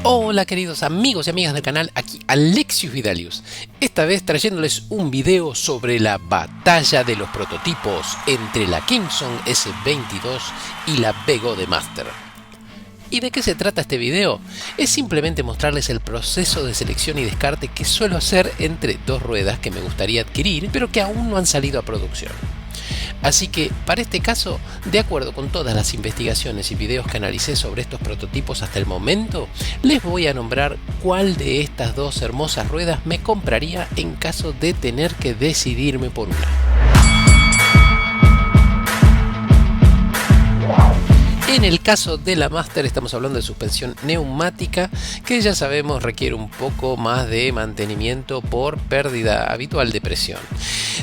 Hola queridos amigos y amigas del canal, aquí Alexius Vidalius, esta vez trayéndoles un video sobre la batalla de los prototipos entre la Kingston S22 y la BGO Master. ¿Y de qué se trata este video? Es simplemente mostrarles el proceso de selección y descarte que suelo hacer entre dos ruedas que me gustaría adquirir, pero que aún no han salido a producción. Así que, para este caso, de acuerdo con todas las investigaciones y videos que analicé sobre estos prototipos hasta el momento, les voy a nombrar cuál de estas dos hermosas ruedas me compraría en caso de tener que decidirme por una. En el caso de la Master estamos hablando de suspensión neumática, que ya sabemos requiere un poco más de mantenimiento por pérdida habitual de presión.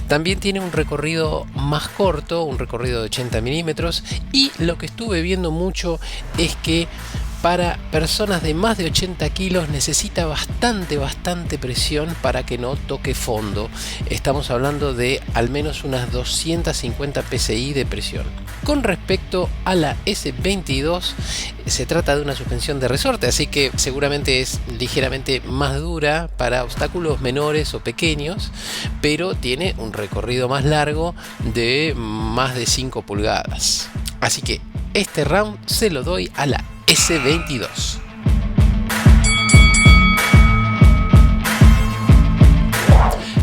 También tiene un recorrido más corto, un recorrido de 80 milímetros, y lo que estuve viendo mucho es que para personas de más de 80 kilos necesita bastante presión para que no toque fondo. Estamos hablando de al menos unas 250 psi de presión. Con respecto a la S22, se trata de una suspensión de resorte, así que seguramente es ligeramente más dura para obstáculos menores o pequeños, pero tiene un recorrido más largo de más de 5 pulgadas. Así que este round se lo doy a la S22.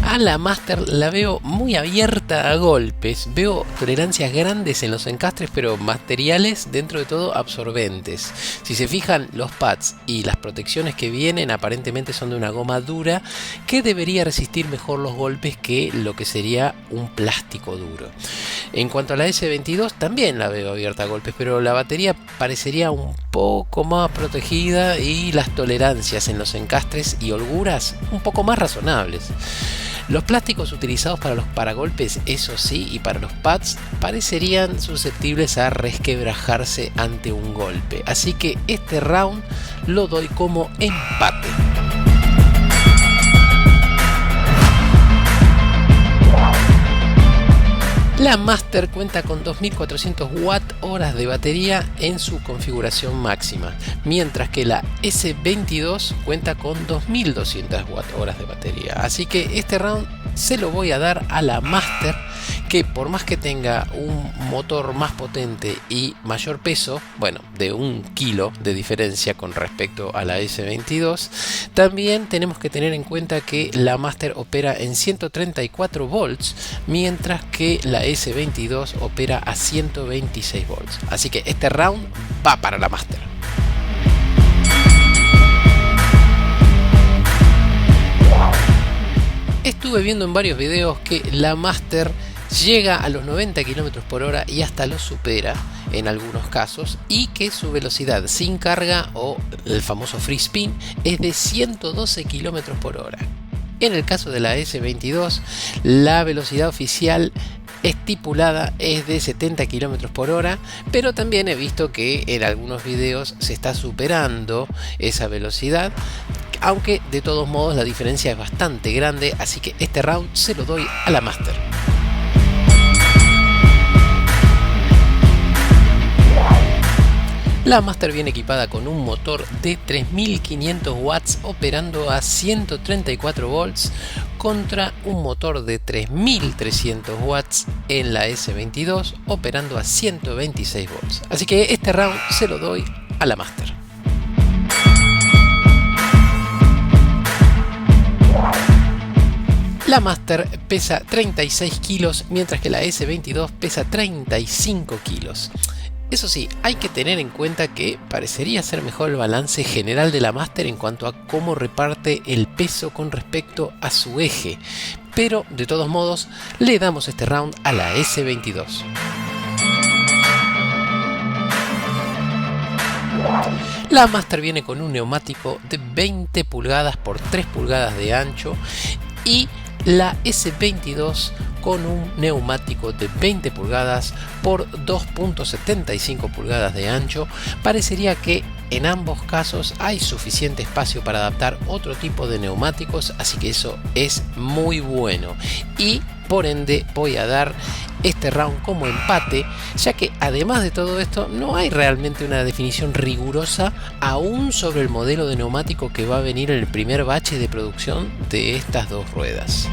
A la Master la veo muy abierta a golpes, veo tolerancias grandes en los encastres, pero materiales dentro de todo absorbentes. Si se fijan, los pads y las protecciones que vienen aparentemente son de una goma dura que debería resistir mejor los golpes que lo que sería un plástico duro. En cuanto a la S22 también la veo abierta a golpes, pero la batería parecería un poco más protegida y las tolerancias en los encastres y holguras un poco más razonables. Los plásticos utilizados para los paragolpes, eso sí, y para los pads, parecerían susceptibles a resquebrajarse ante un golpe. Así que este round lo doy como empate. La Master cuenta con 2400 Wh de batería en su configuración máxima, mientras que la S22 cuenta con 2200 Wh de batería. Así que este round se lo voy a dar a la Master, que por más que tenga un motor más potente y mayor peso, bueno, de 1 kilo de diferencia con respecto a la S22, también tenemos que tener en cuenta que la Master opera en 134 volts, mientras que la S22 opera a 126 volts. Así que este round va para la Master. Estuve viendo en varios videos que la Master llega a los 90 km por hora y hasta los supera en algunos casos, y que su velocidad sin carga, o el famoso free spin, es de 112 km por hora. En el caso de la S22, la velocidad oficial estipulada es de 70 km por hora, pero también he visto que en algunos videos se está superando esa velocidad, aunque de todos modos la diferencia es bastante grande, así que este round se lo doy a la Master. La Master viene equipada con un motor de 3500 watts operando a 134 volts contra un motor de 3300 watts en la S22 operando a 126 volts. Así que este round se lo doy a la Master. La Master pesa 36 kilos, mientras que la S22 pesa 35 kilos. Eso sí, hay que tener en cuenta que parecería ser mejor el balance general de la Master en cuanto a cómo reparte el peso con respecto a su eje, pero de todos modos le damos este round a la S22. La Master viene con un neumático de 20 pulgadas por 3 pulgadas de ancho, y la S22 con un neumático de 20 pulgadas por 2.75 pulgadas de ancho. Parecería que en ambos casos hay suficiente espacio para adaptar otro tipo de neumáticos, así que eso es muy bueno, y por ende voy a dar este round como empate, ya que además de todo esto no hay realmente una definición rigurosa aún sobre el modelo de neumático que va a venir en el primer bache de producción de estas dos ruedas.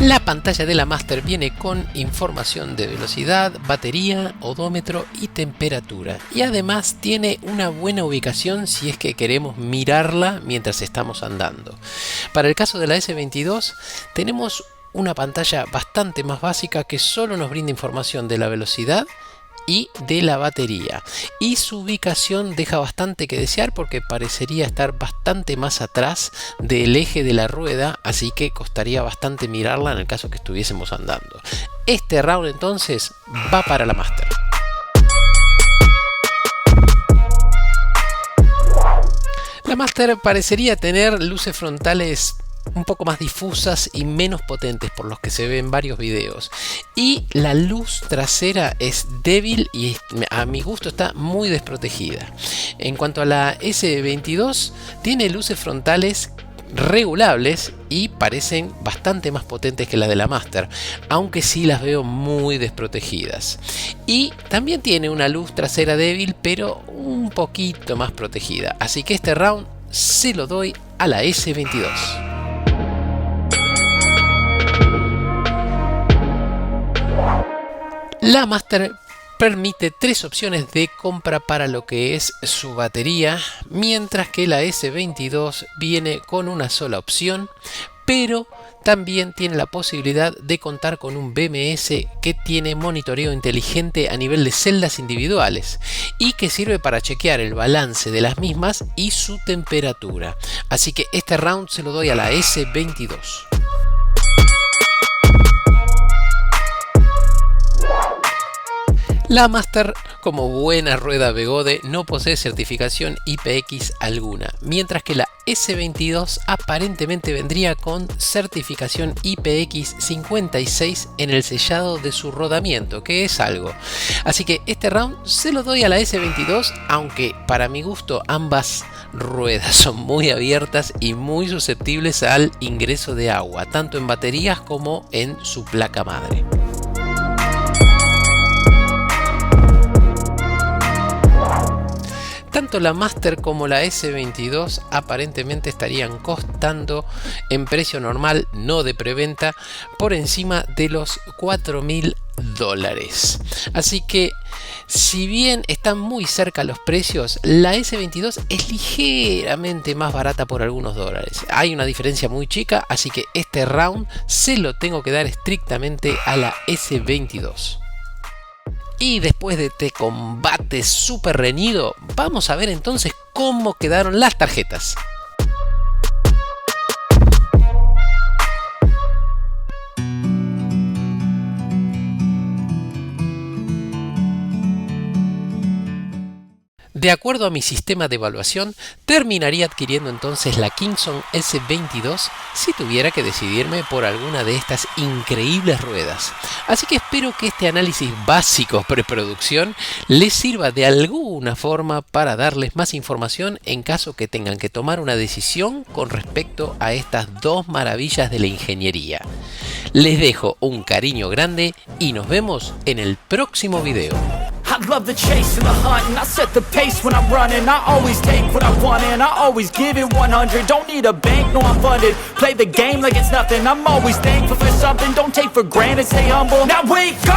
La pantalla de la Master viene con información de velocidad, batería, odómetro y temperatura, y además tiene una buena ubicación si es que queremos mirarla mientras estamos andando. Para el caso de la S22 tenemos una pantalla bastante más básica que solo nos brinda información de la velocidad y de la batería, y su ubicación deja bastante que desear porque parecería estar bastante más atrás del eje de la rueda, así que costaría bastante mirarla en el caso que estuviésemos andando. Este round entonces va para la Master. La Master parecería tener luces frontales un poco más difusas y menos potentes por los que se ven en varios videos, y la luz trasera es débil y a mi gusto está muy desprotegida. En cuanto a la S22, tiene luces frontales regulables y parecen bastante más potentes que la de la Master, aunque sí las veo muy desprotegidas, y también tiene una luz trasera débil pero un poquito más protegida, así que este round se lo doy a la S22. La Master permite 3 opciones de compra para lo que es su batería, mientras que la S22 viene con una sola opción, pero también tiene la posibilidad de contar con un BMS que tiene monitoreo inteligente a nivel de celdas individuales y que sirve para chequear el balance de las mismas y su temperatura. Así que este round se lo doy a la S22. La Master, como buena rueda Begode, no posee certificación IPX alguna, mientras que la S22 aparentemente vendría con certificación IPX 56 en el sellado de su rodamiento, que es algo. Así que este round se lo doy a la S22, aunque para mi gusto ambas ruedas son muy abiertas y muy susceptibles al ingreso de agua, tanto en baterías como en su placa madre. Tanto la Master como la S22 aparentemente estarían costando en precio normal, no de preventa, por encima de los $4.000. Así que, si bien están muy cerca los precios, la S22 es ligeramente más barata por algunos dólares. Hay una diferencia muy chica, así que este round se lo tengo que dar estrictamente a la S22. Y después de este combate súper reñido, vamos a ver entonces cómo quedaron las tarjetas. De acuerdo a mi sistema de evaluación, terminaría adquiriendo entonces la Kingson S22 si tuviera que decidirme por alguna de estas increíbles ruedas. Así que espero que este análisis básico preproducción les sirva de alguna forma para darles más información en caso que tengan que tomar una decisión con respecto a estas dos maravillas de la ingeniería. Les dejo un cariño grande y nos vemos en el próximo video. I love the chase and the hunt, and I set the pace when I'm running. I always take what I want and I always give it 100. Don't need a bank, no I'm funded. Play the game like it's nothing. I'm always thankful for something. Don't take for granted, stay humble. Now wake up!